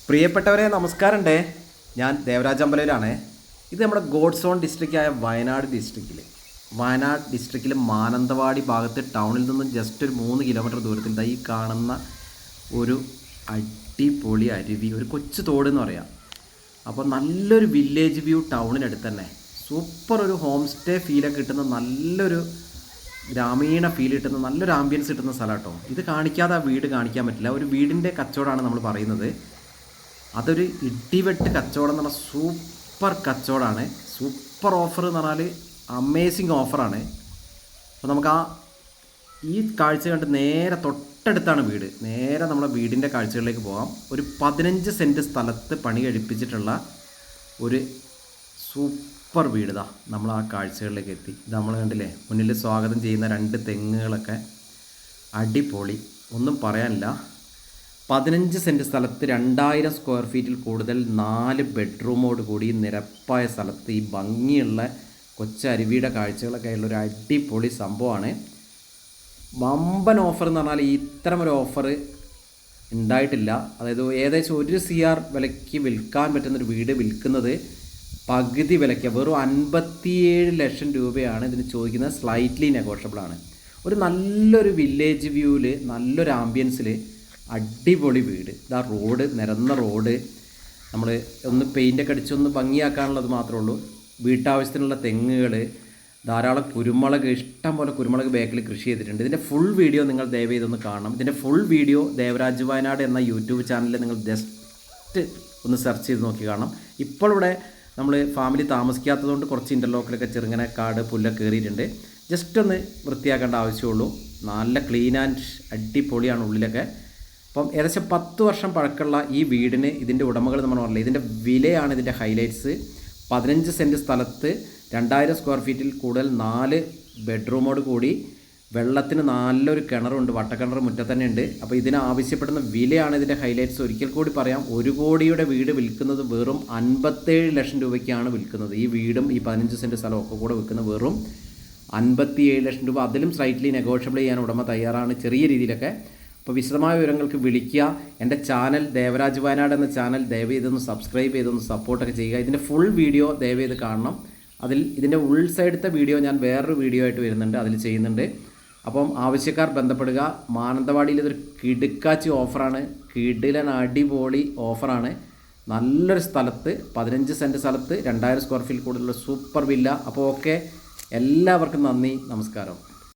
പ്രിയപ്പെട്ടവരെ നമസ്കാരമുണ്ടേ. ഞാൻ ദേവരാജ് അമ്പലയിലാണ്. ഇത് നമ്മുടെ ഗോഡ് സോൺ ഡിസ്ട്രിക്റ്റായ വയനാട് ഡിസ്ട്രിക്റ്റിൽ മാനന്തവാടി ഭാഗത്ത് ടൗണിൽ നിന്നും ജസ്റ്റ് ഒരു 3 കിലോമീറ്റർ ദൂരത്തിൽ ഈ കാണുന്ന ഒരു അടിപൊളി അരുവി, ഒരു കൊച്ചു തോട് എന്ന് പറയാം. അപ്പോൾ നല്ലൊരു വില്ലേജ് വ്യൂ ടൗണിനടുത്ത് തന്നെ, സൂപ്പർ ഒരു ഹോം സ്റ്റേ ഫീലൊക്കെ കിട്ടുന്ന, നല്ലൊരു ഗ്രാമീണ ഫീൽ കിട്ടുന്ന, നല്ലൊരു ആംബിയൻസ് കിട്ടുന്ന സ്ഥലം കേട്ടോ. ഇത് കാണിക്കാതെ ആ വീട് കാണിക്കാൻ പറ്റില്ല. ഒരു വീടിൻ്റെ കച്ചവടമാണ് നമ്മൾ പറയുന്നത്. അതൊരു ഇടിവെട്ട് കച്ചവടം എന്ന് പറഞ്ഞാൽ സൂപ്പർ കച്ചവടമാണ്. സൂപ്പർ ഓഫർ എന്ന് പറഞ്ഞാൽ അമേസിങ് ഓഫറാണ്. അപ്പോൾ നമുക്ക് ഈ കാഴ്ച കണ്ട് നേരെ തൊട്ടടുത്താണ് വീട്. നേരെ നമ്മളെ വീടിൻ്റെ കാഴ്ചകളിലേക്ക് പോകാം. ഒരു 15 സെൻറ്റ് സ്ഥലത്ത് പണി കഴിപ്പിച്ചിട്ടുള്ള ഒരു സൂപ്പർ വീട്. നമ്മൾ ആ കാഴ്ചകളിലേക്ക് എത്തി. ഇത് നമ്മൾ കണ്ടില്ലേ, മുന്നിൽ സ്വാഗതം ചെയ്യുന്ന 2 തെങ്ങുകളൊക്കെ അടിപൊളി, ഒന്നും പറയാനില്ല. 15 സെൻറ്റ് സ്ഥലത്ത് 2000 സ്ക്വയർ ഫീറ്റിൽ കൂടുതൽ 4 ബെഡ്റൂമോട് കൂടി നിരപ്പായ സ്ഥലത്ത് ഈ ഭംഗിയുള്ള കൊച്ചരുവിയുടെ കാഴ്ചകളൊക്കെ ഉള്ള ഒരു അടിപൊളി സംഭവമാണ്. വമ്പൻ ഓഫർ എന്ന് പറഞ്ഞാൽ ഇത്തരം ഒരു ഓഫർ ഉണ്ടായിട്ടില്ല. അതായത് ഏകദേശം 1 CR വിലയ്ക്ക് വിൽക്കാൻ പറ്റുന്നൊരു വീട് വിൽക്കുന്നത് പകുതി വിലയ്ക്ക്, വെറും 57 ലക്ഷം രൂപയാണ് ഇതിന് ചോദിക്കുന്നത്. സ്ലൈറ്റ്ലി നെഗോഷ്യബിളാണ്. ഒരു നല്ലൊരു വില്ലേജ് വ്യൂവിൽ, നല്ലൊരു ആംബിയൻസിൽ അടിപൊളി വീട്. ഇതാ റോഡ്, നിരന്ന റോഡ്. നമ്മൾ ഒന്ന് പെയിൻ്റൊക്കെ അടിച്ചൊന്ന് ഭംഗിയാക്കാനുള്ളത് മാത്രമേ ഉള്ളൂ. വീട്ടാവശ്യത്തിനുള്ള തെങ്ങുകൾ, ധാരാളം കുരുമുളക്, ഇഷ്ടം പോലെ കുരുമുളക് ബാക്കിൽ കൃഷി ചെയ്തിട്ടുണ്ട്. ഇതിൻ്റെ ഫുൾ വീഡിയോ നിങ്ങൾ ദയവ് ചെയ്തൊന്ന് കാണണം. ഇതിൻ്റെ ഫുൾ വീഡിയോ ദേവരാജ് വയനാട് എന്ന യൂട്യൂബ് ചാനലിൽ നിങ്ങൾ ജസ്റ്റ് ഒന്ന് സെർച്ച് ചെയ്ത് നോക്കി കാണണം. ഇപ്പോൾ ഇവിടെ നമ്മൾ ഫാമിലി താമസിക്കാത്തതുകൊണ്ട് കുറച്ച് ഇൻ്റർലോക്കിലൊക്കെ ചെറുങ്ങനെ കാട് പുല്ലൊക്കെ കയറിയിട്ടുണ്ട്. ജസ്റ്റ് ഒന്ന് വൃത്തിയാക്കേണ്ട ആവശ്യമുള്ളൂ. നല്ല ക്ലീൻ ആൻഡ് അടിപൊളിയാണ് ഉള്ളിലൊക്കെ. അപ്പം ഏകദേശം 10 വർഷം പഴക്കമുള്ള ഈ വീടിന് ഇതിൻ്റെ ഉടമകൾ നമ്മൾ പറഞ്ഞില്ല, ഇതിൻ്റെ വിലയാണ് ഇതിൻ്റെ ഹൈലൈറ്റ്സ്. 15 സെൻറ്റ് സ്ഥലത്ത് 2000 സ്ക്വയർ ഫീറ്റിൽ കൂടുതൽ 4 ബെഡ്റൂമോട് കൂടി വെള്ളത്തിന് നല്ലൊരു കിണറുണ്ട്, വട്ടക്കിണർ മുറ്റത്ത് തന്നെ ഉണ്ട്. അപ്പോൾ ഇതിന് ആവശ്യപ്പെടുന്ന വിലയാണ് ഇതിൻ്റെ ഹൈലൈറ്റ്സ്. ഒരിക്കൽ കൂടി പറയാം, 1 കോടിയുടെ വീട് വിൽക്കുന്നത് വെറും 57 ലക്ഷം രൂപയ്ക്കാണ് വിൽക്കുന്നത്. ഈ വീടും ഈ 15 സെൻറ്റ് സ്ഥലം ഒക്കെ കൂടെ വിൽക്കുന്നത് വെറും 57 ലക്ഷം രൂപ. അതിലും സ്ലൈറ്റ്ലി നെഗോഷ്യബിൾ ചെയ്യാൻ ഉടമ തയ്യാറാണ്, ചെറിയ രീതിയിലൊക്കെ. അപ്പോൾ വിശദമായ വിവരങ്ങൾക്ക് വിളിക്കുക. എൻ്റെ ചാനൽ ദേവരാജ് വയനാട് എന്ന ചാനൽ ദയവ് ചെയ്തൊന്ന് സബ്സ്ക്രൈബ് ചെയ്തൊന്ന് സപ്പോർട്ടൊക്കെ ചെയ്യുക. ഇതിൻ്റെ ഫുൾ വീഡിയോ ദയവ് ചെയ്ത് കാണണം. ഇതിൻ്റെ ഉൾ സൈഡത്തെ വീഡിയോ ഞാൻ വേറൊരു വീഡിയോ ആയിട്ട് വരുന്നുണ്ട്, അതിൽ ചെയ്യുന്നുണ്ട്. അപ്പം ആവശ്യക്കാർ ബന്ധപ്പെടുക. മാനന്തവാടിയിൽ ഇതൊരു കിടുക്കാച്ചി ഓഫറാണ്, കിടിലൻ അടിപൊളി ഓഫറാണ്. നല്ലൊരു സ്ഥലത്ത് 15 സെൻറ്റ് സ്ഥലത്ത് 2000 സ്ക്വയർ ഫീറ്റ് കൂടുതലുള്ള സൂപ്പർ വില്ല. അപ്പോൾ ഓക്കെ, എല്ലാവർക്കും നന്ദി, നമസ്കാരം.